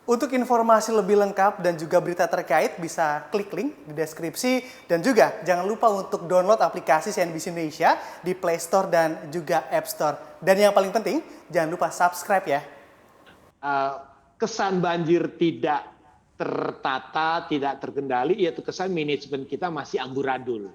Untuk informasi lebih lengkap dan juga berita terkait bisa klik link di deskripsi dan juga jangan lupa untuk download aplikasi CNBC Indonesia di Play Store dan juga App Store. Dan yang paling penting jangan lupa subscribe ya. Kesan banjir tidak tertata, tidak terkendali, yaitu kesan manajemen kita masih amburadul.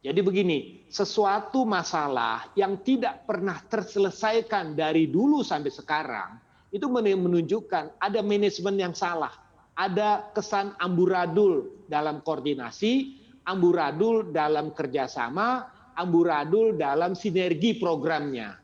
Jadi begini, sesuatu masalah yang tidak pernah terselesaikan dari dulu sampai sekarang, itu menunjukkan ada manajemen yang salah. Ada kesan amburadul dalam koordinasi, amburadul dalam kerjasama, amburadul dalam sinergi programnya.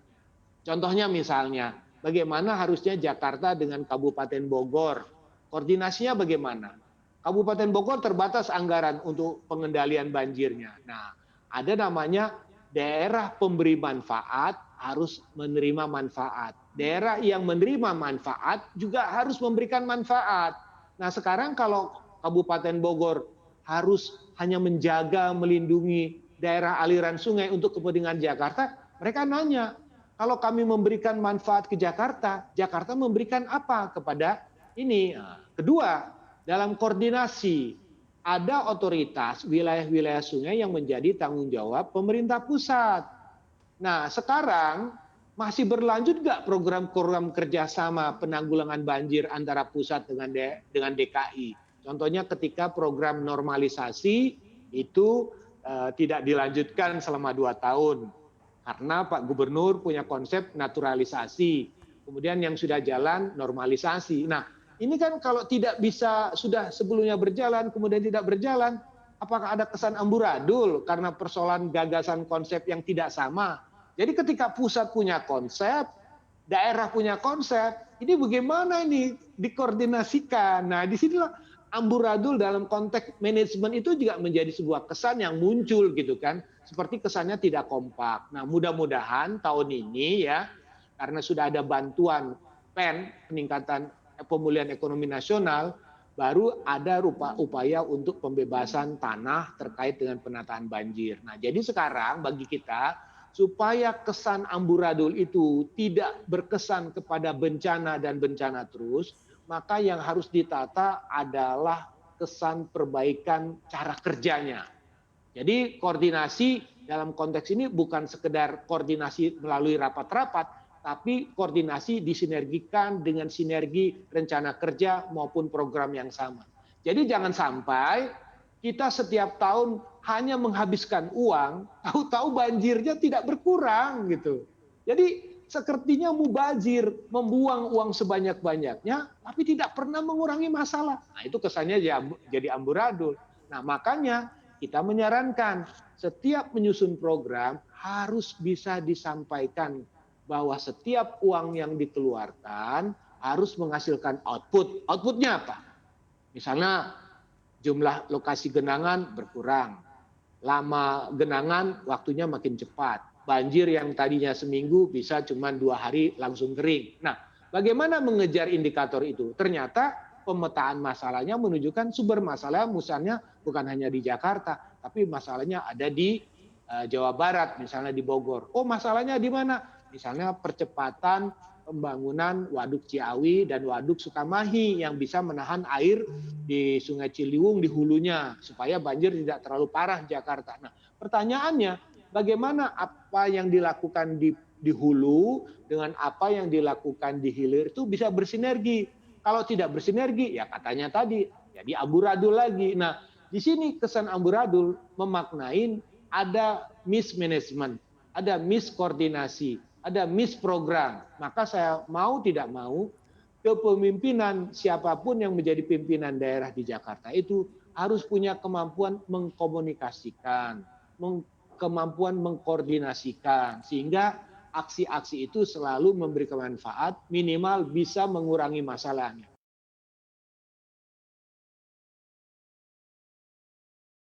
Contohnya misalnya, bagaimana harusnya Jakarta dengan Kabupaten Bogor, koordinasinya bagaimana? Kabupaten Bogor terbatas anggaran untuk pengendalian banjirnya. Nah, ada namanya daerah pemberi manfaat harus menerima manfaat. Daerah yang menerima manfaat juga harus memberikan manfaat. Nah, sekarang kalau Kabupaten Bogor harus hanya menjaga, melindungi daerah aliran sungai untuk kepentingan Jakarta, mereka nanya, kalau kami memberikan manfaat ke Jakarta, Jakarta memberikan apa kepada ini? Nah, kedua, dalam koordinasi, ada otoritas wilayah-wilayah sungai yang menjadi tanggung jawab pemerintah pusat. Nah, sekarang masih berlanjut nggak program-program kerjasama penanggulangan banjir antara pusat dengan DKI? Contohnya ketika program normalisasi itu tidak dilanjutkan selama 2 tahun. Karena Pak Gubernur punya konsep naturalisasi. Kemudian yang sudah jalan normalisasi. Nah, ini kan kalau tidak bisa sudah sebelumnya berjalan, kemudian tidak berjalan, apakah ada kesan amburadul karena persoalan gagasan konsep yang tidak sama? Jadi ketika pusat punya konsep, daerah punya konsep, ini bagaimana ini dikoordinasikan? Nah, disinilah amburadul dalam konteks manajemen itu juga menjadi sebuah kesan yang muncul gitu kan, seperti kesannya tidak kompak. Nah, mudah-mudahan tahun ini ya, karena sudah ada bantuan PEN, peningkatan pemulihan ekonomi nasional, baru ada upaya untuk pembebasan tanah terkait dengan penataan banjir. Nah, jadi sekarang bagi kita, supaya kesan amburadul itu tidak berkesan kepada bencana dan bencana terus, maka yang harus ditata adalah kesan perbaikan cara kerjanya. Jadi koordinasi dalam konteks ini bukan sekedar koordinasi melalui rapat-rapat, tapi koordinasi disinergikan dengan sinergi rencana kerja maupun program yang sama. Jadi jangan sampai kita setiap tahun hanya menghabiskan uang, tahu-tahu banjirnya tidak berkurang gitu. Jadi sepertinya mubazir, membuang uang sebanyak-banyaknya, tapi tidak pernah mengurangi masalah. Nah, itu kesannya jadi amburadul. Nah, makanya kita menyarankan setiap menyusun program harus bisa disampaikan bahwa setiap uang yang dikeluarkan harus menghasilkan output. Outputnya apa? Misalnya jumlah lokasi genangan berkurang, lama genangan waktunya makin cepat, banjir yang tadinya seminggu bisa cuma 2 hari langsung kering. Nah, bagaimana mengejar indikator itu? Ternyata pemetaan masalahnya menunjukkan sumber masalah misalnya bukan hanya di Jakarta, tapi masalahnya ada di Jawa Barat, misalnya di Bogor. Oh, masalahnya di mana? Misalnya percepatan pembangunan Waduk Ciawi dan Waduk Sukamahi yang bisa menahan air di Sungai Ciliwung di hulunya supaya banjir tidak terlalu parah di Jakarta. Nah, pertanyaannya bagaimana apa yang dilakukan di hulu dengan apa yang dilakukan di hilir itu bisa bersinergi. Kalau tidak bersinergi ya katanya tadi jadi amburadul lagi. Nah, di sini kesan amburadul memaknain ada mismanagement, ada miskoordinasi, ada misprogram. Maka saya mau tidak mau kepemimpinan siapapun yang menjadi pimpinan daerah di Jakarta itu harus punya kemampuan mengkomunikasikan, kemampuan mengkoordinasikan, sehingga aksi-aksi itu selalu memberikan manfaat, minimal bisa mengurangi masalahnya.